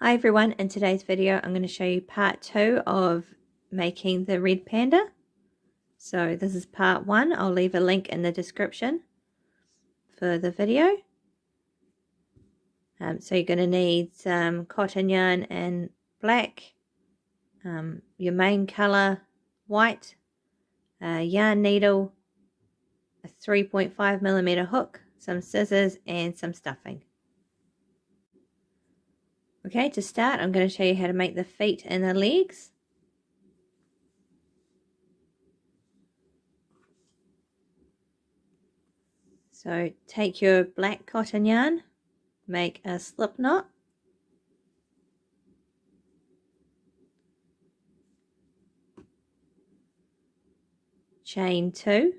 Hi everyone, in today's video I'm going to show you part 2 of making the red panda. So this is part 1. I'll leave a link in the description for the video. So you're going to need some cotton yarn and black, your main colour white, a yarn needle, a 3.5mm hook, some scissors and some stuffing. Okay, to start I'm going to show you how to make the feet and the legs. So take your black cotton yarn, make a slip knot, chain 2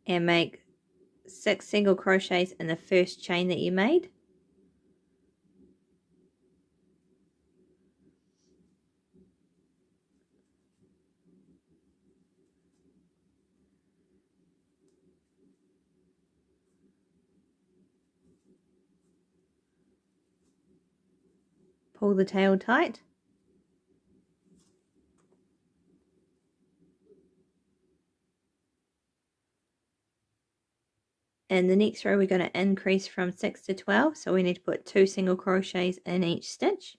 and make 6 single crochets in the first chain that you made. Pull the tail tight. In the next row we're going to increase from 6 to 12, so we need to put 2 single crochets in each stitch.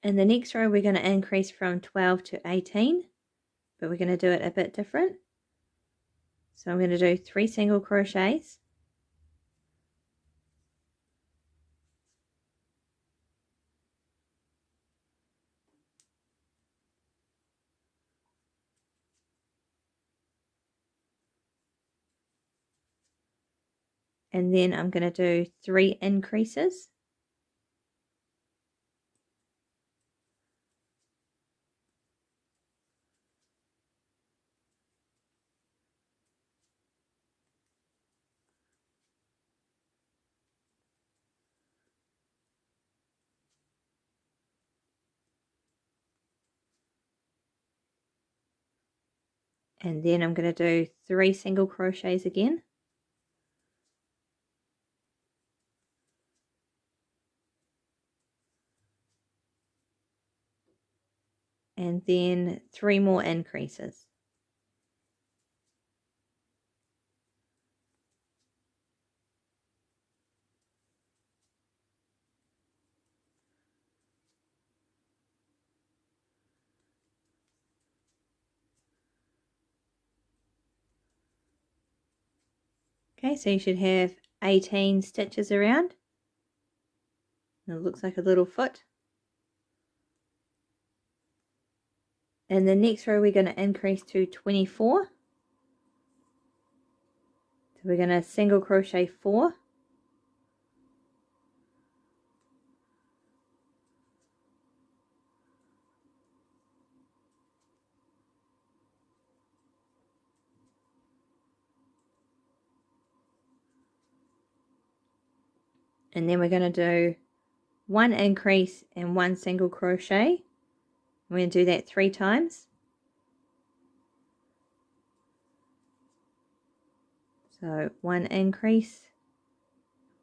In the next row we're going to increase from 12 to 18, but we're going to do it a bit different. So I'm going to do 3 single crochets, and then I'm going to do 3 increases. And then I'm going to do 3 single crochets again. And then 3 more increases. Okay, so you should have 18 stitches around. And it looks like a little foot. In the next row we're going to increase to 24. So we're going to single crochet 4. And then we're going to do 1 increase and 1 single crochet. We're going to do that 3 times. So 1 increase,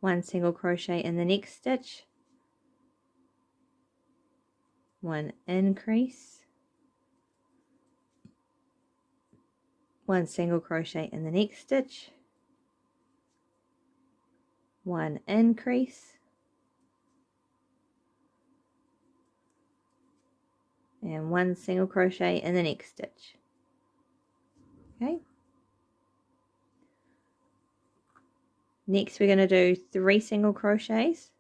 1 single crochet in the next stitch, 1 increase, 1 single crochet in the next stitch, 1 increase, and 1 single crochet in the next stitch. Okay. Next we're going to do 3 single crochets.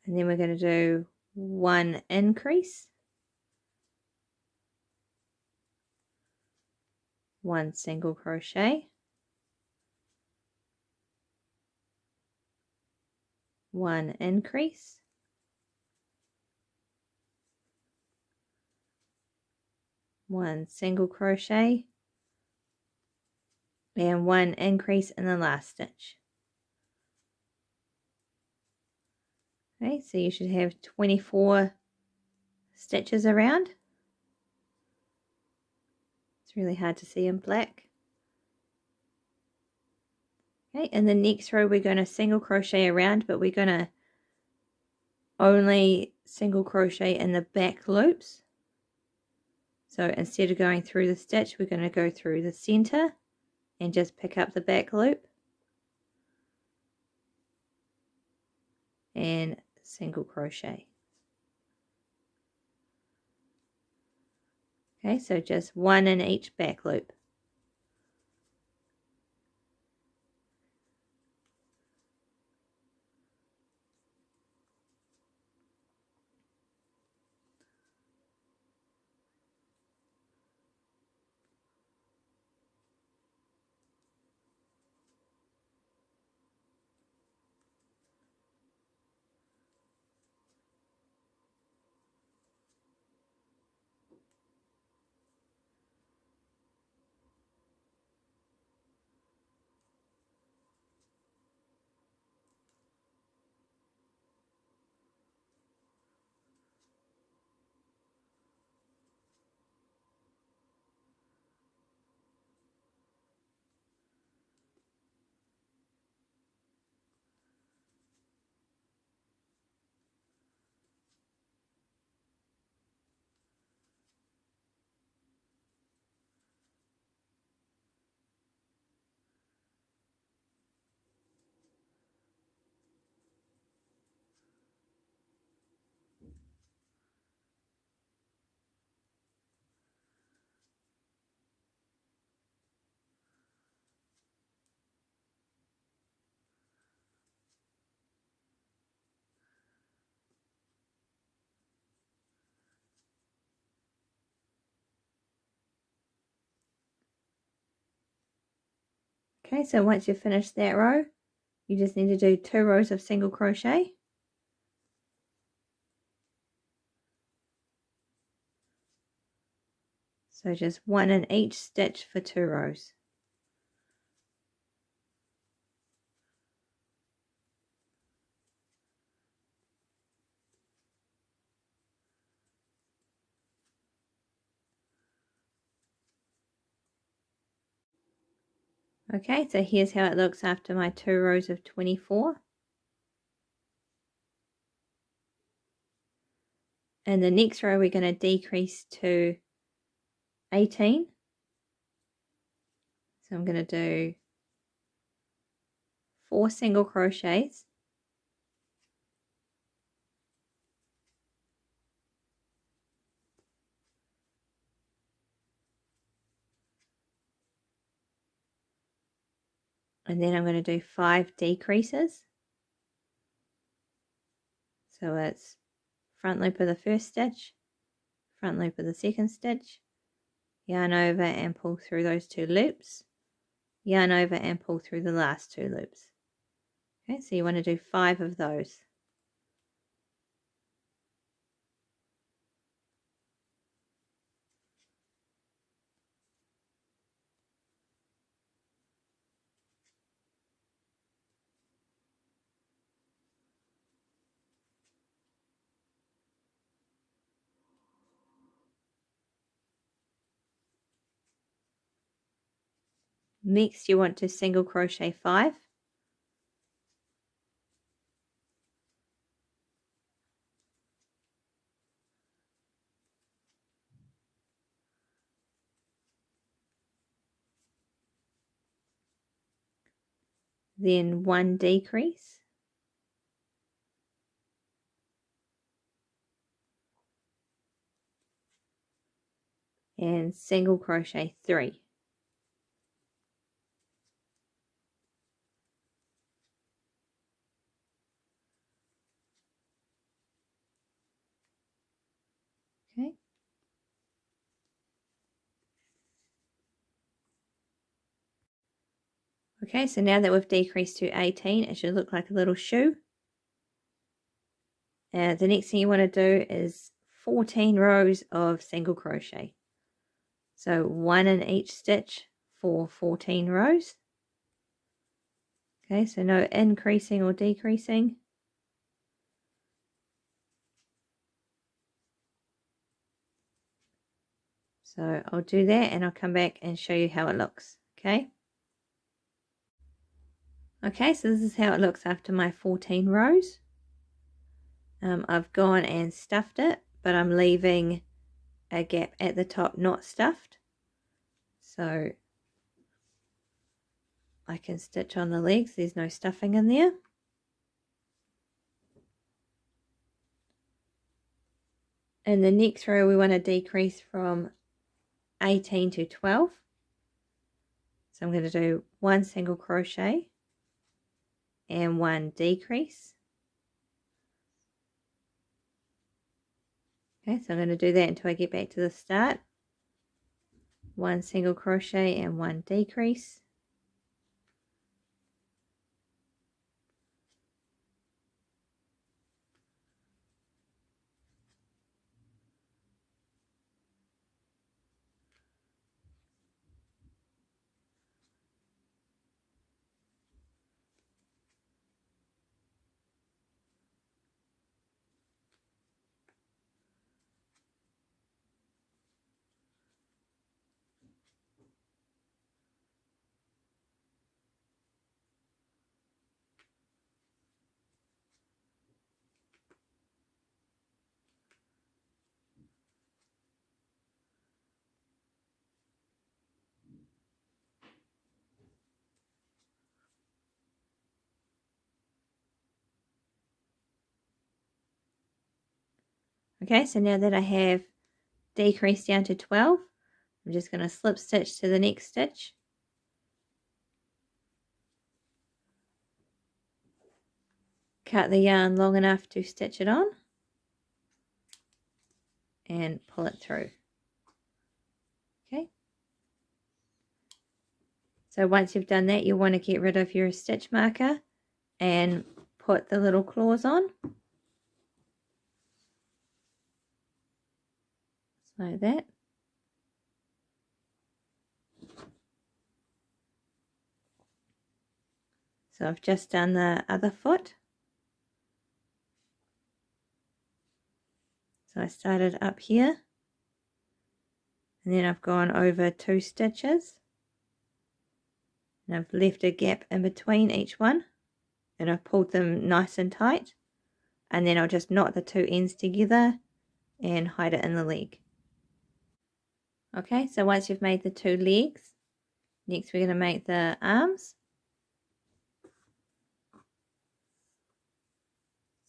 And then we're going to do 1 increase, 1 single crochet, 1 increase, 1 single crochet, and 1 increase in the last stitch. Okay, so you should have 24 stitches around. It's really hard to see in black. Okay, in the next row we're going to single crochet around, but we're going to only single crochet in the back loops. So instead of going through the stitch, we're going to go through the center and just pick up the back loop and single crochet. Okay, so just 1 in each back loop. Okay, so once you've finished that row, you just need to do 2 rows of single crochet. So just 1 in each stitch for 2 rows. Okay, so here's how it looks after my 2 rows of 24. And the next row we're going to decrease to 18. So I'm going to do 4 single crochets. And then I'm going to do 5 decreases. So it's front loop of the first stitch, front loop of the second stitch, yarn over and pull through those 2 loops, yarn over and pull through the last 2 loops. Okay, so you want to do 5 of those. Next you want to single crochet 5. then 1 decrease, and single crochet 3. Okay. Okay, so now that we've decreased to 18, it should look like a little shoe. The next thing you want to do is 14 rows of single crochet. So 1 in each stitch for 14 rows. Okay, so no increasing or decreasing. So I'll do that and I'll come back and show you how it looks. Okay. Okay, so this is how it looks after my 14 rows. I've gone and stuffed it, but I'm leaving a gap at the top not stuffed. So I can stitch on the legs, there's no stuffing in there. In the next row we want to decrease from 18 to 12. So I'm going to do 1 single crochet and 1 decrease. Okay, so I'm going to do that until I get back to the start. 1 single crochet and 1 decrease. Okay, so now that I have decreased down to 12, I'm just going to slip stitch to the next stitch. Cut the yarn long enough to stitch it on and pull it through. Okay. So once you've done that, you'll want to get rid of your stitch marker and put the little claws on. Like that. So I've just done the other foot. So I started up here and then I've gone over 2 stitches and I've left a gap in between each one and I've pulled them nice and tight, and then I'll just knot the 2 ends together and hide it in the leg. Okay, so once you've made the 2 legs, next we're going to make the arms.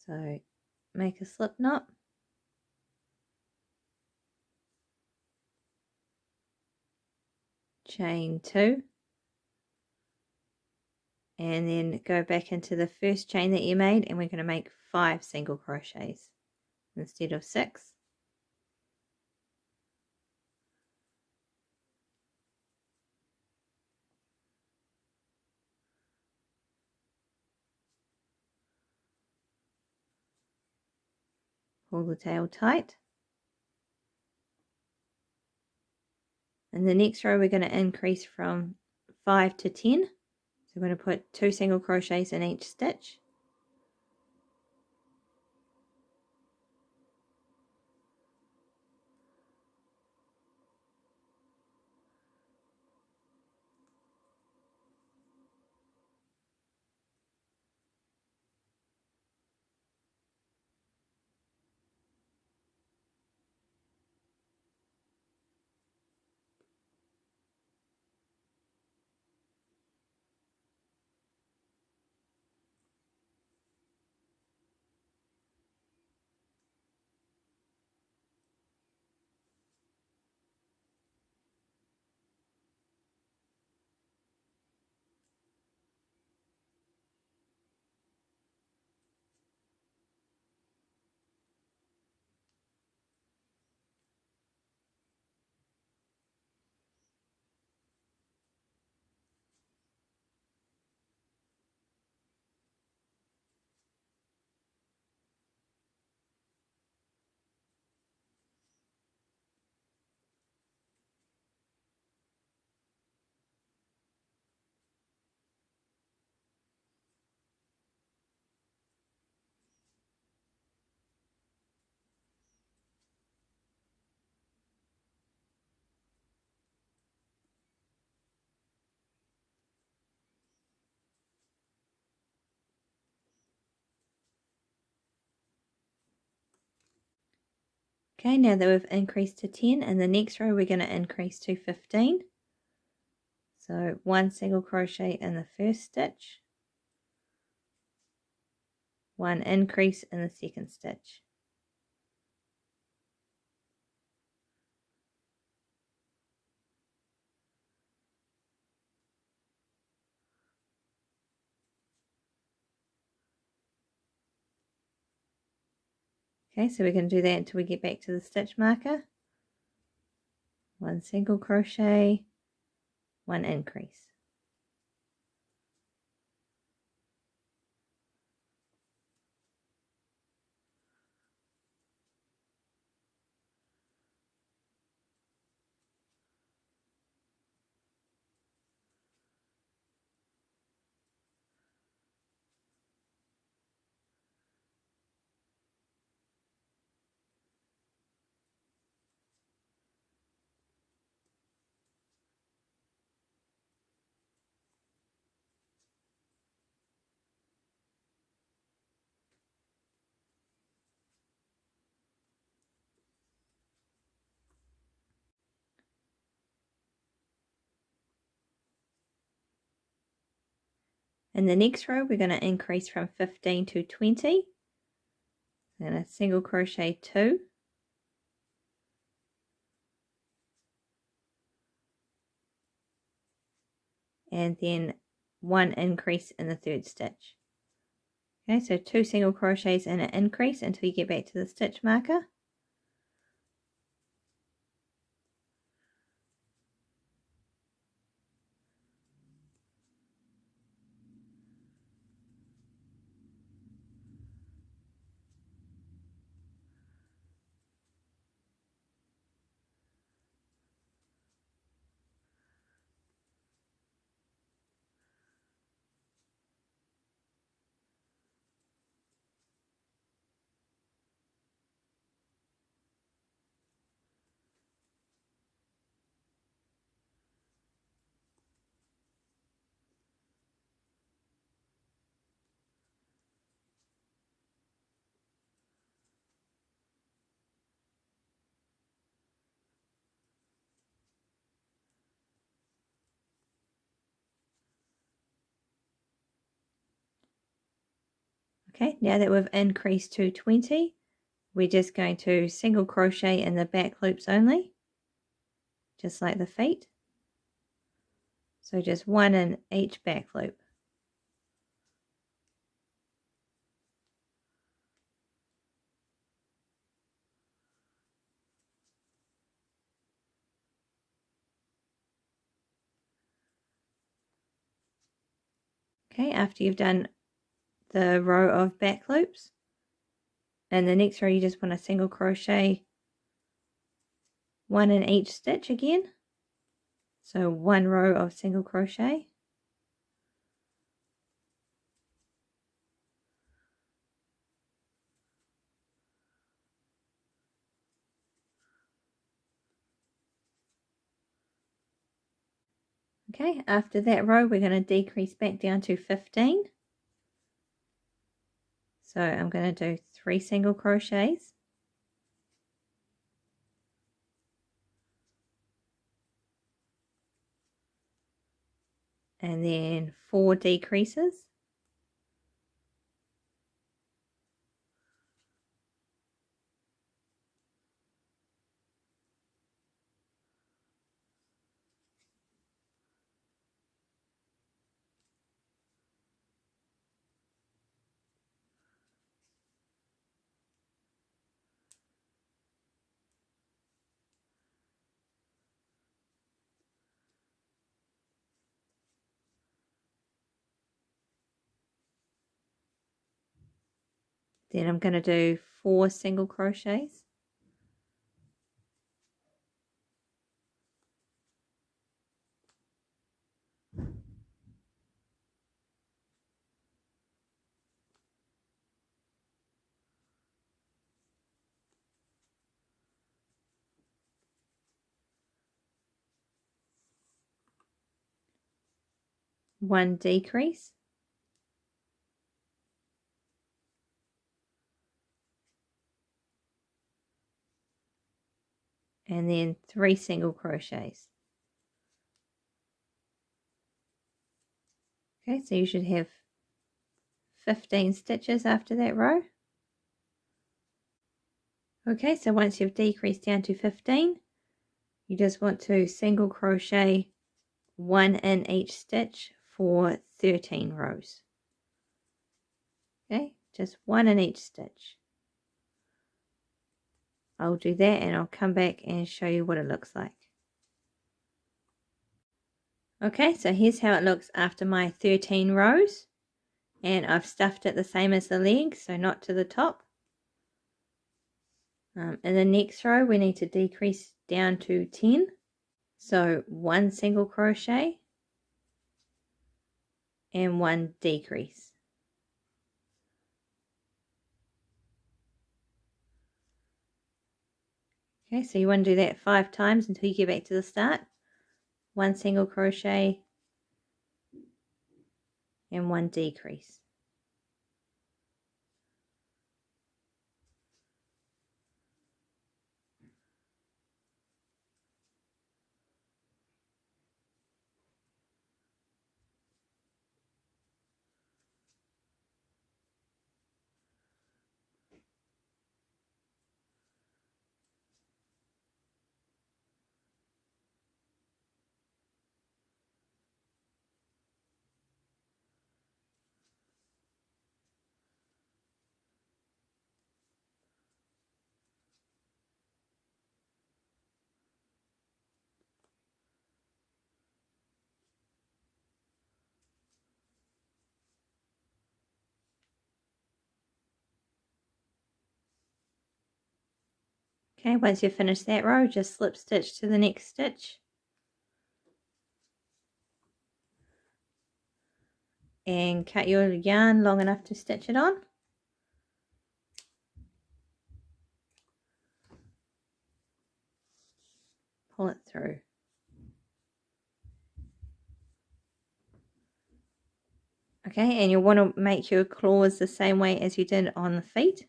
So make a slip knot, chain 2, and then go back into the first chain that you made, and we're going to make 5 single crochets instead of 6. Pull the tail tight. In the next row we're going to increase from 5 to 10. So we're going to put 2 single crochets in each stitch. Okay, now that we've increased to 10, in the next row we're going to increase to 15. So 1 single crochet in the first stitch, 1 increase in the second stitch. Okay, so we're going to do that until we get back to the stitch marker. 1 single crochet, 1 increase. In the next row we're going to increase from 15 to 20. Then a single crochet 2, and then 1 increase in the third stitch. Okay, so 2 single crochets and an increase until you get back to the stitch marker. Okay, now that we've increased to 20, we're just going to single crochet in the back loops only, just like the feet. So just 1 in each back loop. Okay, after you've done the row of back loops, in the next row you just want to single crochet 1 in each stitch again. So 1 row of single crochet. Okay, after that row we're going to decrease back down to 15. So I'm going to do 3 single crochets. And then 4 decreases. Then I'm going to do 4 single crochets. One decrease. and then 3 single crochets. Okay, so you should have 15 stitches after that row. Okay, so once you've decreased down to 15, you just want to single crochet 1 in each stitch for 13 rows. Okay, just 1 in each stitch. I'll do that and I'll come back and show you what it looks like. Okay, so here's how it looks after my 13 rows, and I've stuffed it the same as the legs, so not to the top. In the next row we need to decrease down to 10, so 1 single crochet and 1 decrease. Okay, so you want to do that 5 times until you get back to the start. 1 single crochet and 1 decrease. Okay, once you've finished that row, just slip stitch to the next stitch. And cut your yarn long enough to stitch it on. Pull it through. Okay, and you'll want to make your claws the same way as you did on the feet.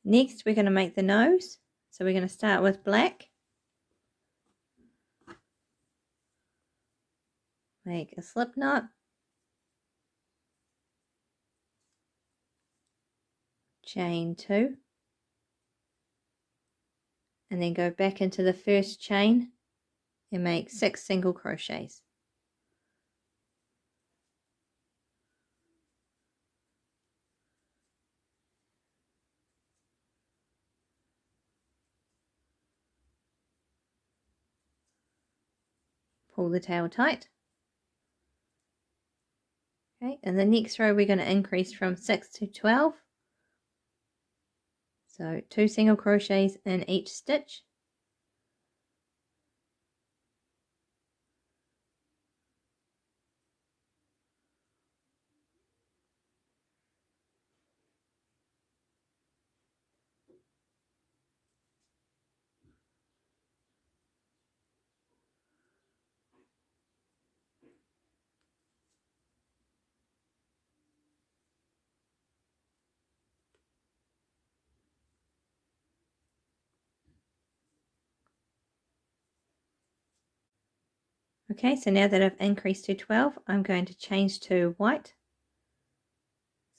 Next, we're going to make the nose. So we're going to start with black. Make a slip knot. Chain 2. And then go back into the first chain and make 6 single crochets. Pull the tail tight. Okay, in the next row we're going to increase from 6 to 12. So 2 single crochets in each stitch. Okay, so now that I've increased to 12, I'm going to change to white.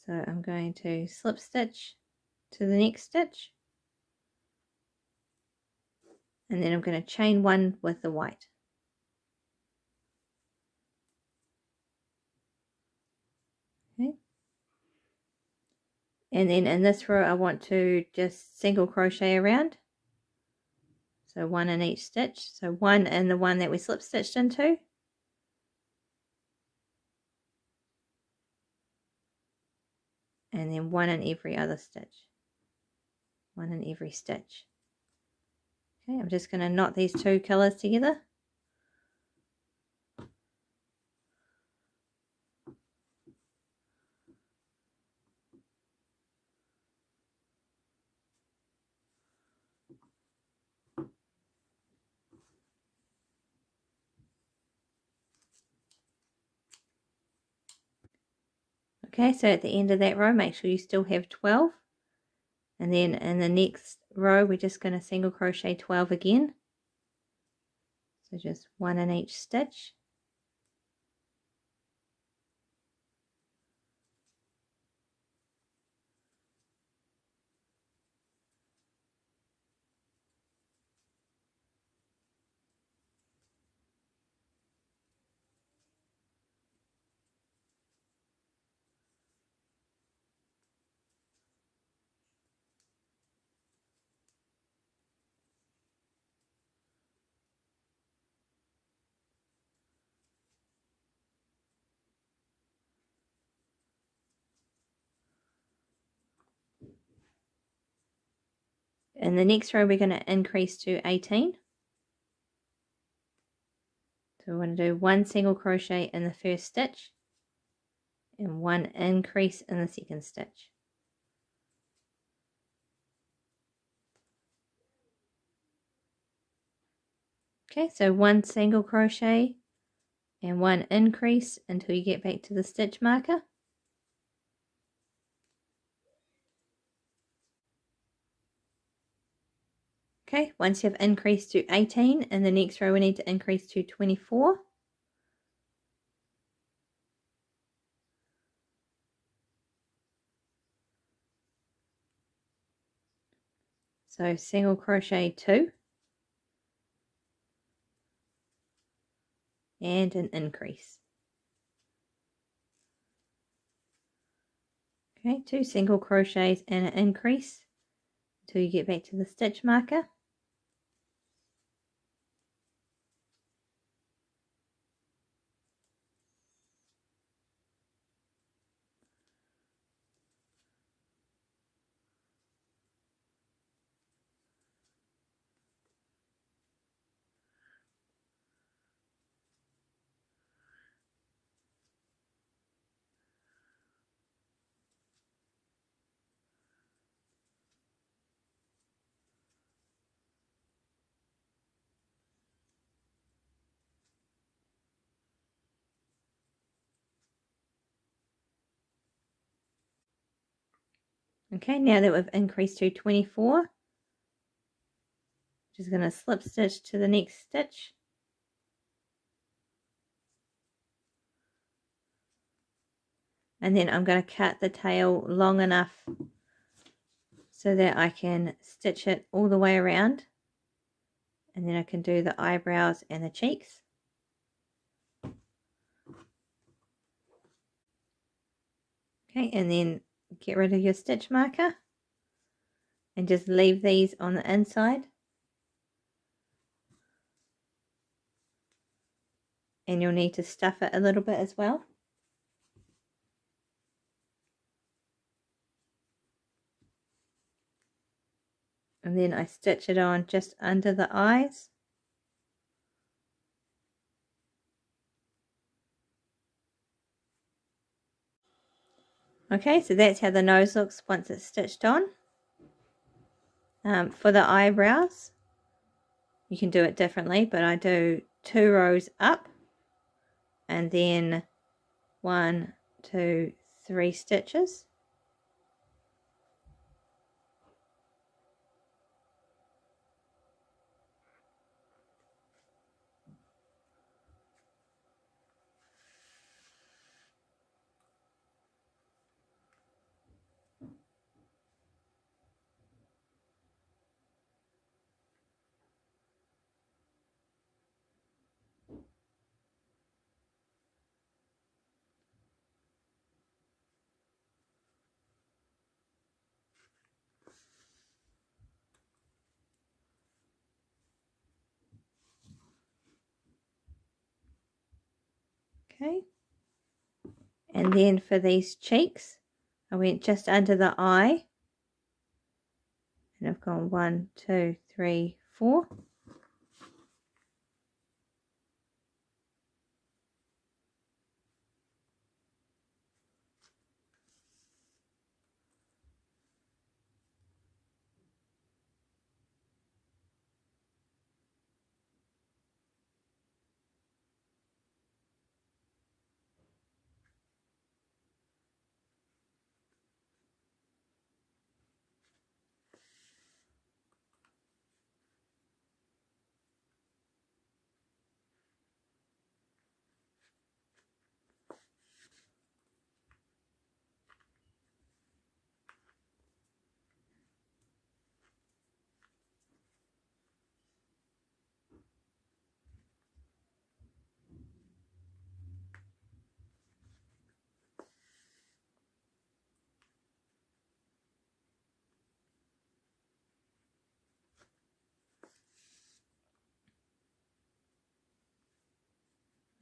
So I'm going to slip stitch to the next stitch. And then I'm going to chain 1 with the white. Okay. And then in this row I want to just single crochet around. So 1 in each stitch. So 1 in the one that we slip stitched into. And then 1 in every other stitch. 1 in every stitch. Okay, I'm just going to knot these 2 colours together. Okay, so at the end of that row, make sure you still have 12. And then in the next row, we're just going to single crochet 12 again. So just one in each stitch. In the next row, we're going to increase to 18. So we're going to do one single crochet in the first stitch and one increase in the second stitch. Okay, so one single crochet and one increase until you get back to the stitch marker. Okay, once you've increased to 18, in the next row we need to increase to 24. So single crochet 2 and an increase. Okay, 2 single crochets and an increase until you get back to the stitch marker. Okay, now that we've increased to 24, just going to slip stitch to the next stitch. And then I'm going to cut the tail long enough so that I can stitch it all the way around. And then I can do the eyebrows and the cheeks. Okay, and then get rid of your stitch marker and just leave these on the inside. And you'll need to stuff it a little bit as well. And then I stitch it on just under the eyes. Okay, so that's how the nose looks once it's stitched on. For the eyebrows, you can do it differently, but I do 2 rows up and then 1, 2, 3 stitches. Okay, and then for these cheeks, I went just under the eye, and I've gone 1, 2, 3, 4.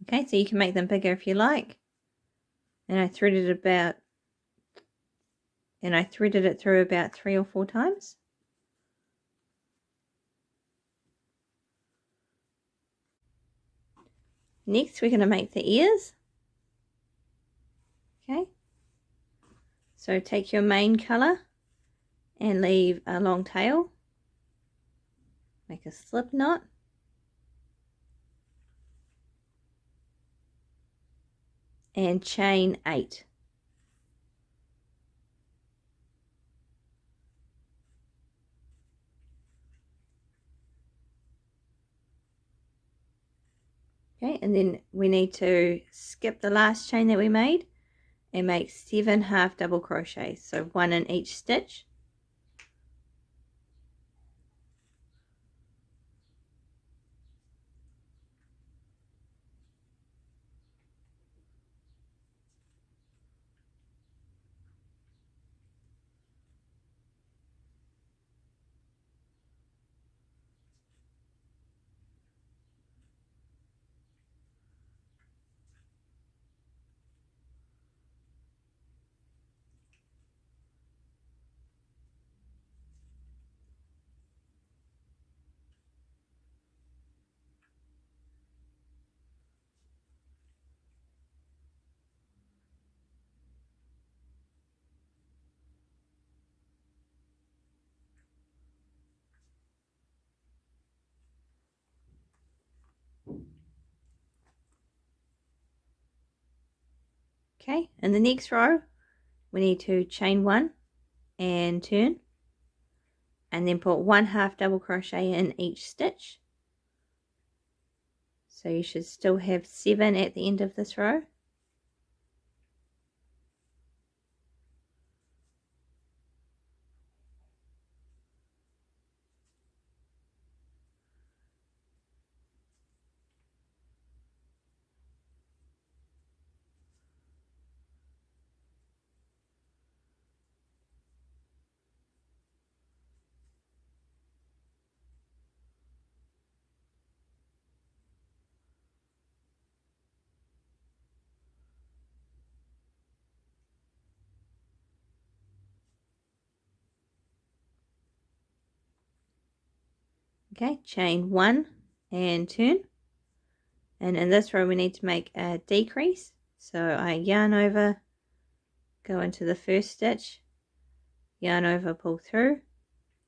Okay, so you can make them bigger if you like. And I threaded it through about 3 or 4 times. Next, we're going to make the ears. Okay, so take your main colour and leave a long tail. Make a slip knot. And chain 8. Okay, and then we need to skip the last chain that we made and make 7 half double crochets, so 1 in each stitch. Okay, in the next row we need to chain 1 and turn, and then put 1 half double crochet in each stitch. So you should still have 7 at the end of this row. Okay, chain 1 and turn, and in this row we need to make a decrease. So I yarn over, go into the first stitch, yarn over, pull through,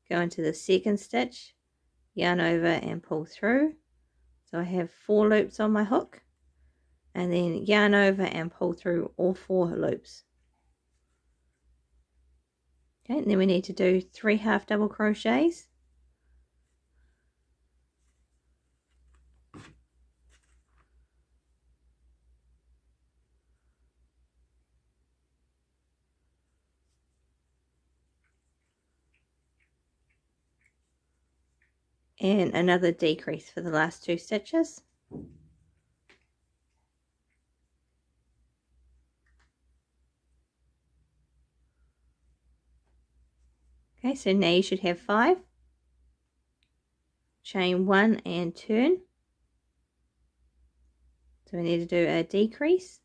go into the second stitch, yarn over and pull through. So I have 4 loops on my hook, and then yarn over and pull through all 4 loops. Okay, and then we need to do 3 half double crochets. And another decrease for the last 2 stitches. Okay, so now you should have 5. Chain 1 and turn. So we need to do a decrease.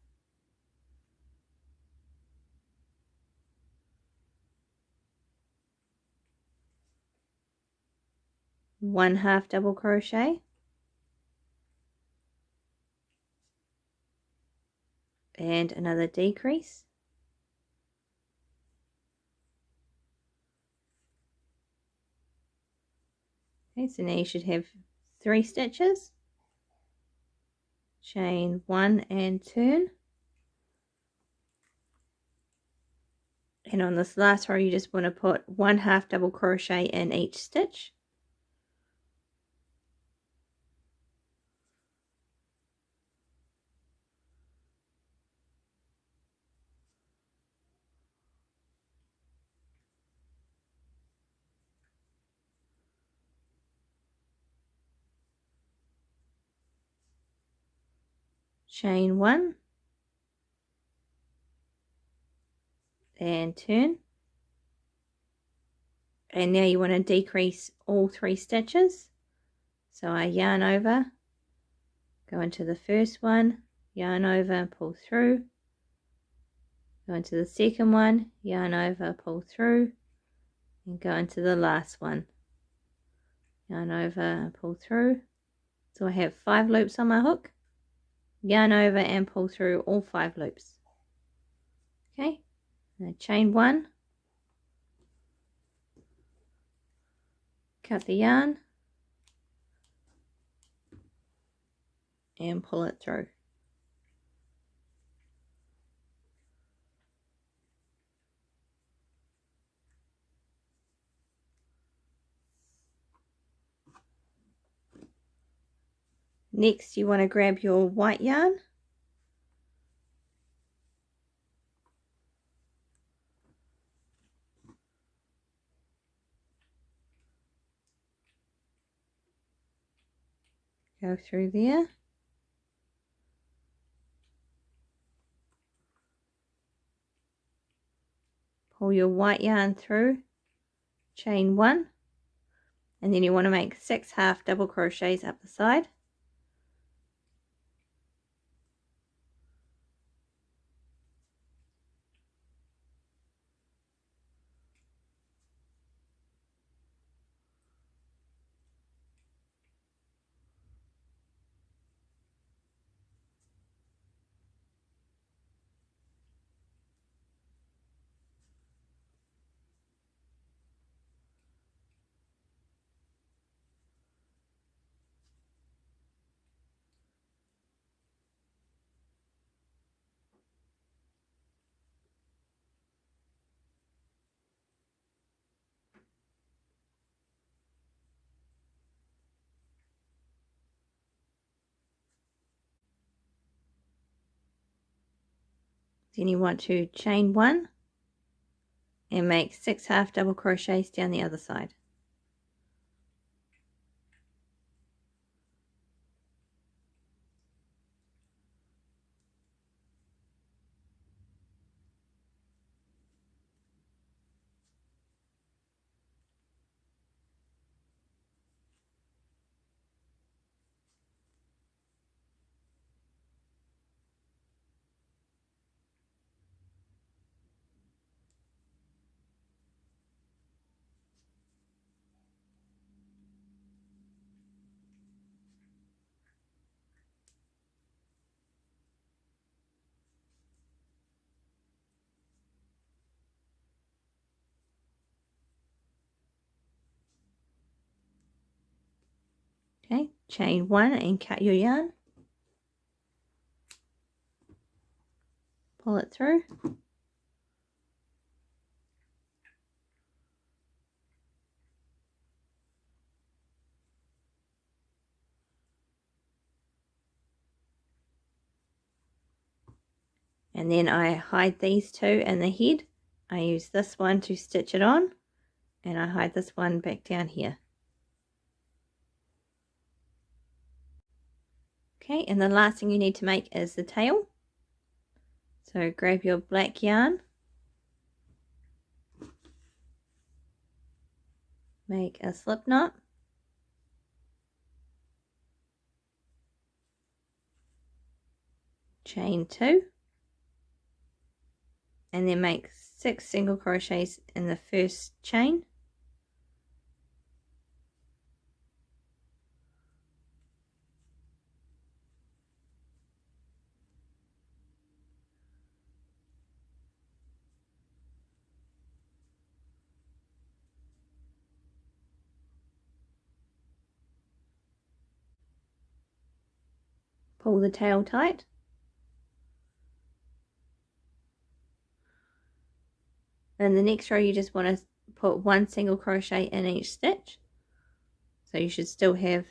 One half double crochet. And another decrease. Okay, so now you should have 3 stitches. Chain 1 and turn. And on this last row you just want to put 1 half double crochet in each stitch. Chain 1 and turn, and now you want to decrease all 3 stitches. So I yarn over, Go into the first one, yarn over, pull through. Go into the second one, yarn over, pull through, and go into the last one, yarn over and pull through. So I have 5 loops on my hook, yarn over and pull through all 5 loops. Okay, now chain 1, cut the yarn and pull it through. Next you want to grab your white yarn, go through there, pull your white yarn through, chain 1, and then you want to make 6 half double crochets up the side. Then you want to chain 1 and make 6 half double crochets down the other side. Okay, chain 1 and cut your yarn, pull it through, and then I hide these 2 in the head. I use this one to stitch it on, and I hide this one back down here. Okay, and the last thing you need to make is the tail. So grab your black yarn, make a slip knot, chain 2, and then make 6 single crochets in the first chain. Pull the tail tight. And the next row you just want to put 1 single crochet in each stitch. So you should still have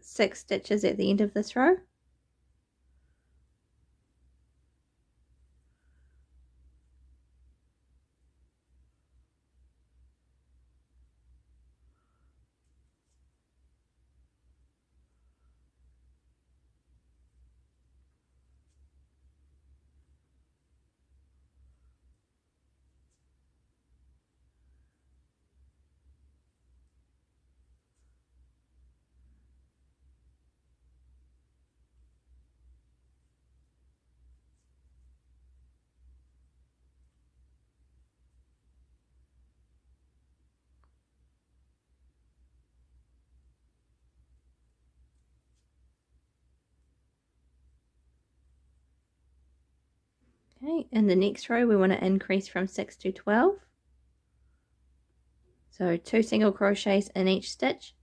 6 stitches at the end of this row. Okay, in the next row we want to increase from 6 to 12. So 2 single crochets in each stitch.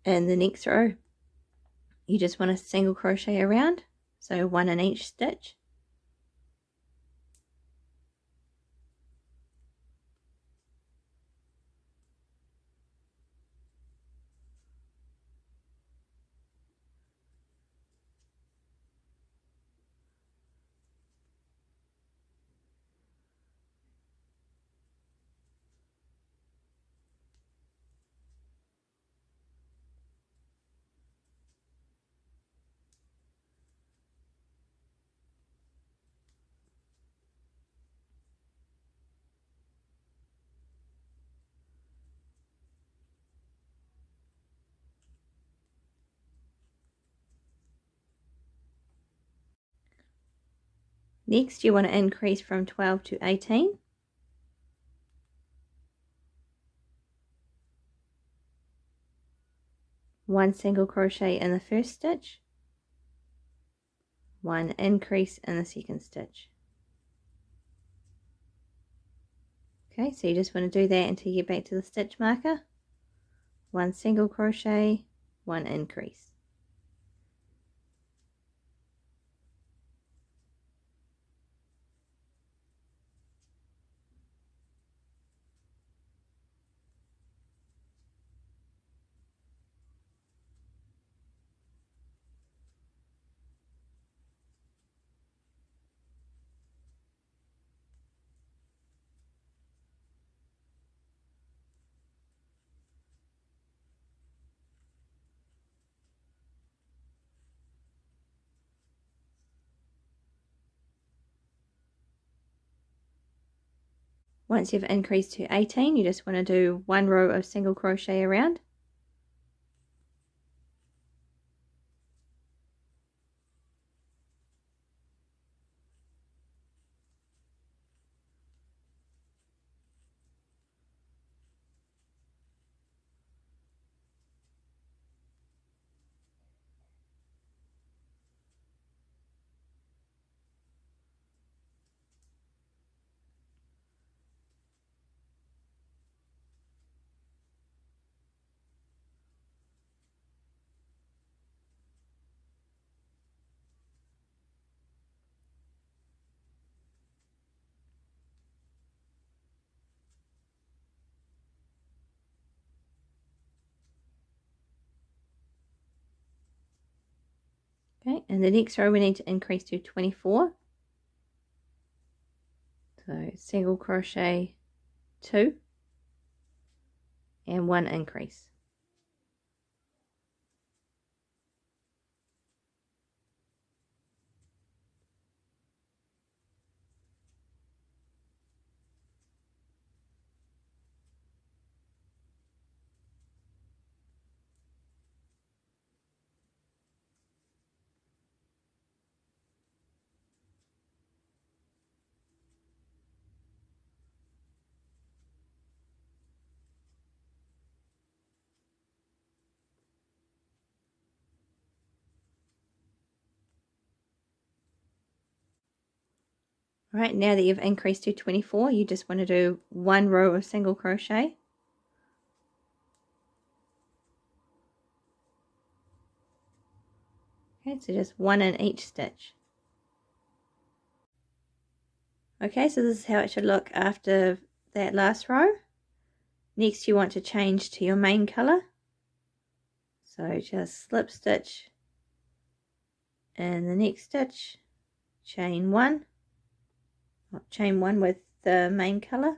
In the next row you just want to single crochet around, so 1 in each stitch. Next you want to increase from 12 to 18. One single crochet in the first stitch, 1 increase in the second stitch. Okay, so you just want to do that until you get back to the stitch marker. 1 single crochet, 1 increase. Once you've increased to 18, you just want to do 1 row of single crochet around. Okay, and the next row we need to increase to 24. So single crochet 2 and 1 increase. Alright, now that you've increased to 24, you just want to do 1 row of single crochet. Okay, so just 1 in each stitch. Okay, so this is how it should look after that last row. Next you want to change to your main colour. So just slip stitch in the next stitch, chain one with the main colour,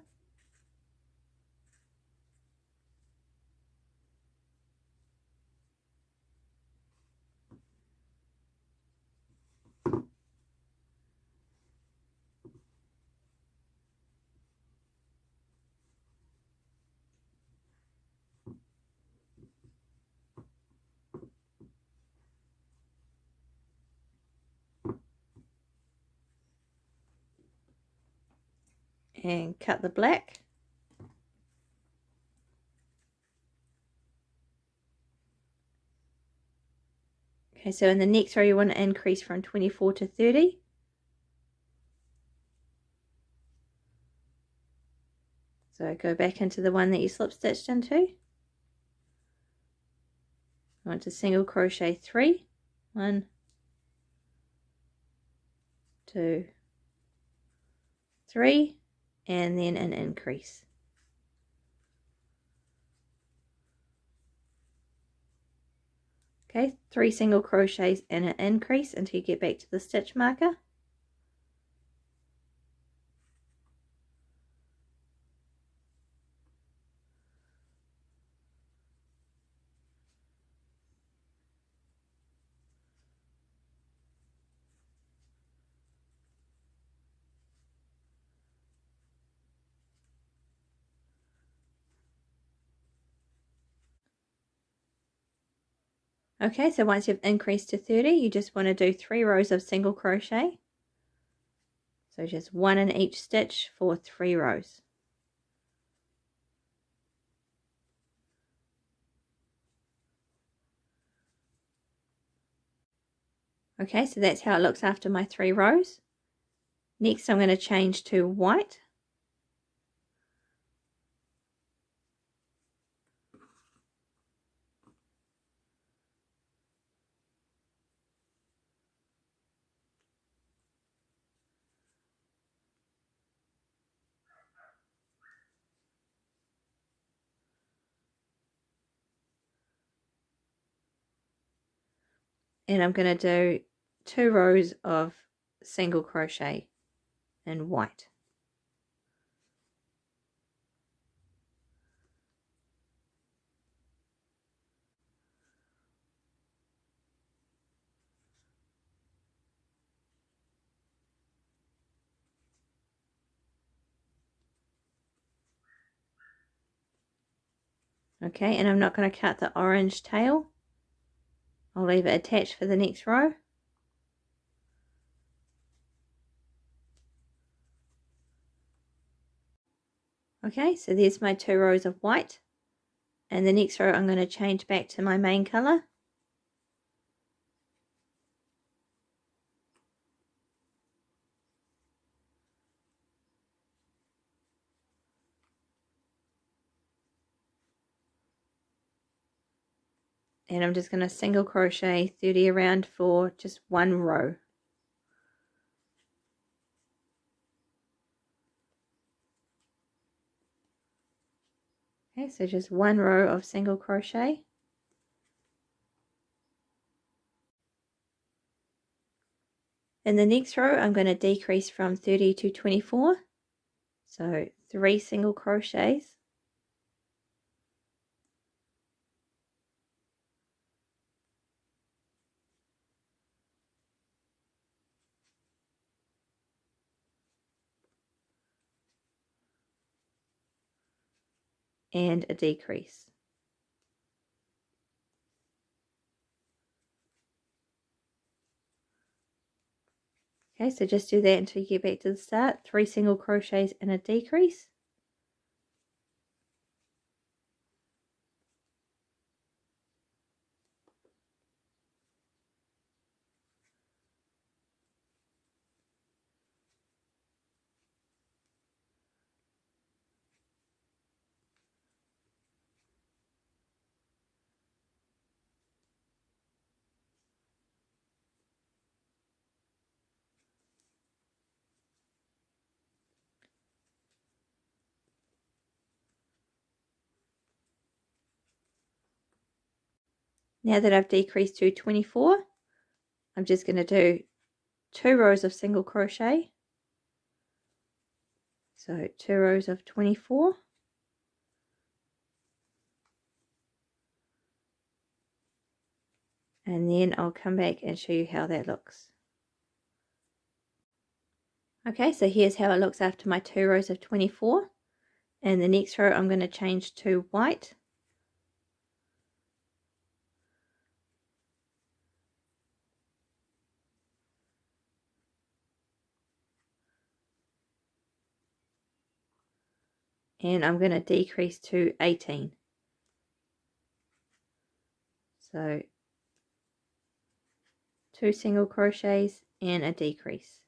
and cut the black. Okay, so in the next row you want to increase from 24 to 30. So go back into the one that you slip stitched into. I want to single crochet 3. 1, 2, 3, and then an increase. Okay, 3 single crochets and an increase until you get back to the stitch marker. Okay, so once you've increased to 30, you just want to do 3 rows of single crochet. So just 1 in each stitch for 3 rows. Okay, so that's how it looks after my 3 rows. Next I'm going to change to white. And I'm going to do 2 rows of single crochet in white. Okay, and I'm not going to cut the orange tail. I'll leave it attached for the next row. Okay, so there's my 2 rows of white. And the next row I'm going to change back to my main colour. And I'm just going to single crochet 30 around for just 1 row. Okay, so just 1 row of single crochet. In the next row I'm going to decrease from 30 to 24. So 3 single crochets. And a decrease. Okay, so just do that until you get back to the start. 3 single crochets and a decrease. Now that I've decreased to 24, I'm just going to do 2 rows of single crochet. So 2 rows of 24. And then I'll come back and show you how that looks. Okay, so here's how it looks after my 2 rows of 24. And the next row I'm going to change to white. And I'm going to decrease to 18. So 2 single crochets and a decrease.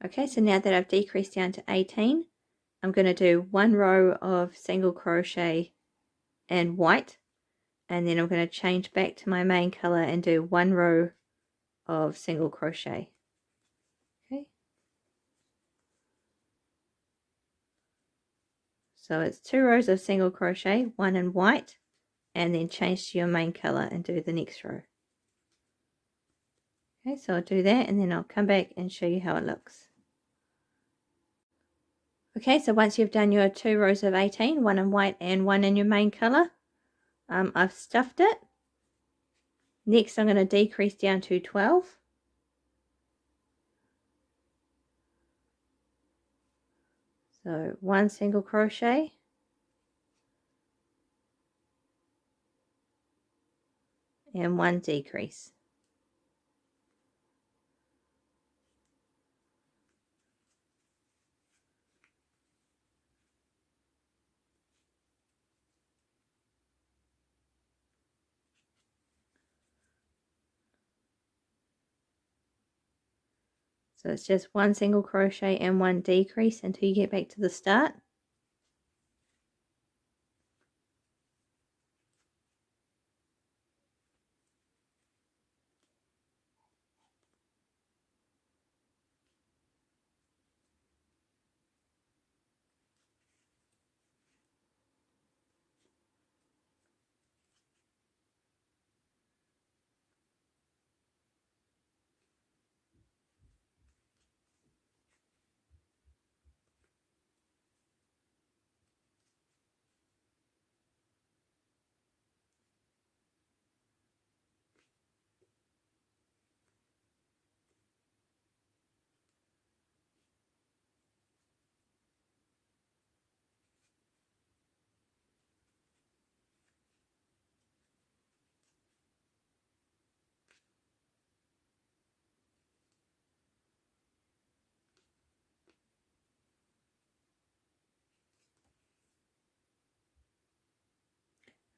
Okay, so now that I've decreased down to 18, I'm going to do 1 row of single crochet and white, and then I'm going to change back to my main color and do 1 row of single crochet. Okay, so it's 2 rows of single crochet, 1 in white, and then change to your main color and do the next row. Okay, so I'll do that and then I'll come back and show you how it looks. Okay, so once you've done your 2 rows of 18, 1 in white and 1 in your main color, I've stuffed it. Next I'm going to decrease down to 12. So 1 single crochet, and 1 decrease. So it's just 1 single crochet and 1 decrease until you get back to the start.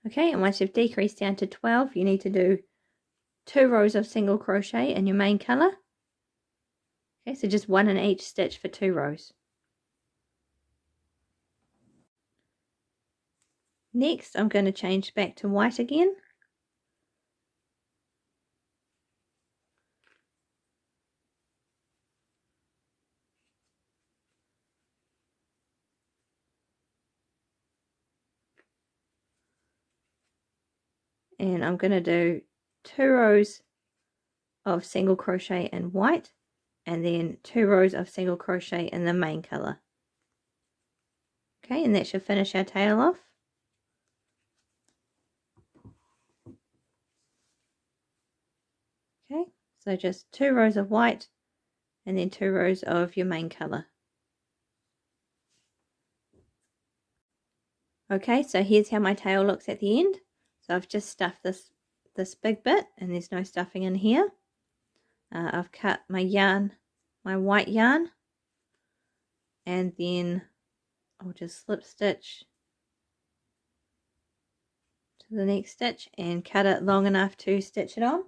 Okay, and once you've decreased down to 12, you need to do 2 rows of single crochet in your main color. Okay, so just 1 in each stitch for 2 rows. Next, I'm going to change back to white again. And I'm going to do 2 rows of single crochet in white, and then 2 rows of single crochet in the main color. Okay, and that should finish our tail off. Okay, so just 2 rows of white and then 2 rows of your main color. Okay, so here's how my tail looks at the end. So I've just stuffed this big bit, and there's no stuffing in here. I've cut my yarn, my white yarn, and then I'll just slip stitch to the next stitch and cut it long enough to stitch it on.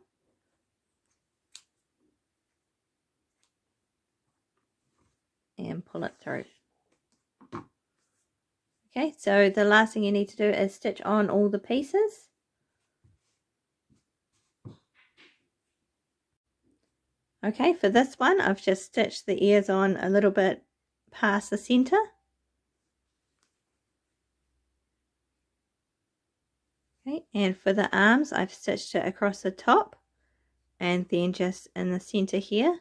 And pull it through. Okay, so the last thing you need to do is stitch on all the pieces. Okay, for this one, I've just stitched the ears on a little bit past the center. Okay, and for the arms, I've stitched it across the top and then just in the center here.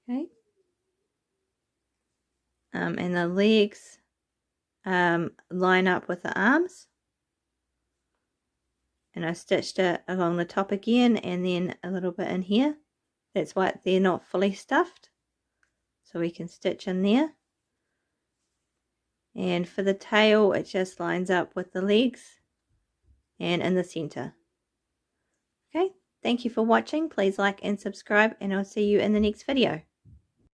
Okay. And the legs line up with the arms. And I stitched it along the top again and then a little bit in here. That's why they're not fully stuffed. So we can stitch in there. And for the tail, it just lines up with the legs and in the center. Okay, thank you for watching. Please like and subscribe, and I'll see you in the next video.